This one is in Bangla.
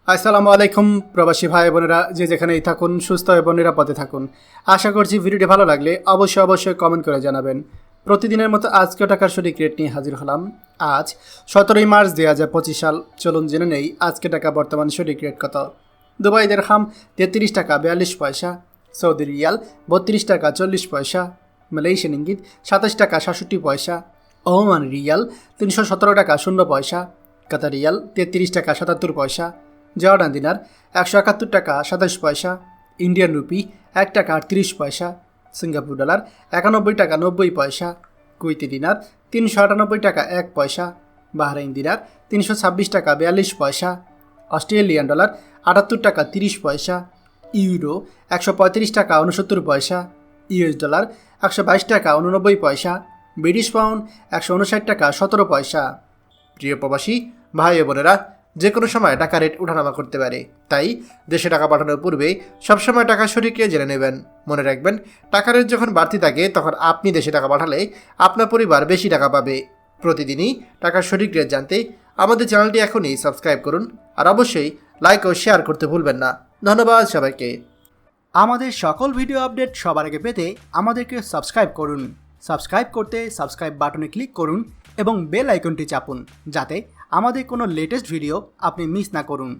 আসসালামু আলাইকুম প্রবাসী ভাই বোনেরা, যে যেখানেই থাকুন সুস্থ এবং নিরাপদে থাকুন। আশা করছি ভিডিওটি ভালো লাগলে অবশ্যই কমেন্ট করে জানাবেন। প্রতিদিনের মতো আজকেও টাকার সঠিক রেট নিয়ে হাজির হলাম। আজ 17 মার্চ 2025 সাল। চলুন জেনে নেই আজকে টাকা বর্তমান সঠিক রেট কত। দুবাই দিরহাম 33 টাকা 42 পয়সা, সৌদি রিয়াল 32 টাকা 40 পয়সা, মালয়েশিয়ান ইঙ্গিত 27 টাকা 67 পয়সা, ওমান রিয়াল 317 টাকা 0 পয়সা, কাতার রিয়াল 33 টাকা 77 পয়সা, জর্ডান দিনার 171 টাকা 27 পয়সা, ইন্ডিয়ান রুপি 1 টাকা 38 পয়সা, সিঙ্গাপুর ডলার 91 টাকা 90 পয়সা, কুইতি দিনার 398 টাকা 1 পয়সা, বাহরাইন দিনার 326 টাকা 42 পয়সা, অস্ট্রেলিয়ান ডলার 78 টাকা 30 পয়সা, ইউরো 135 টাকা 69 পয়সা, ইউএস ডলার 122 টাকা 89 পয়সা, ব্রিটিশ পাউন্ড 159 টাকা 17 পয়সা। প্রিয় প্রবাসী ভাই বোনেরা, যে কোনো সময় টাকা রেট ওঠানামা করতে পারে, তাই দেশে টাকা পাঠানোর পূর্বে সবসময় টাকা সঠিক জেনে নেবেন। মনে রাখবেন, টাকা রেট যখন বাড়তি থাকে তখন আপনি দেশে টাকা পাঠালে আপনার পরিবার বেশি টাকা পাবে। প্রতিদিনই টাকার সঠিক রেট জানতে আমাদের চ্যানেলটি এখনই সাবস্ক্রাইব করুন, আর অবশ্যই লাইক ও শেয়ার করতে ভুলবেন না। ধন্যবাদ সবাইকে। আমাদের সকল ভিডিও আপডেট সবার আগে পেতে আমাদেরকে সাবস্ক্রাইব করুন। সাবস্ক্রাইব করতে সাবস্ক্রাইব বাটনে ক্লিক করুন এবং বেল আইকনটি চাপুন, যাতে আমাদের কোনো লেটেস্ট ভিডিও আপনি মিস না করুন।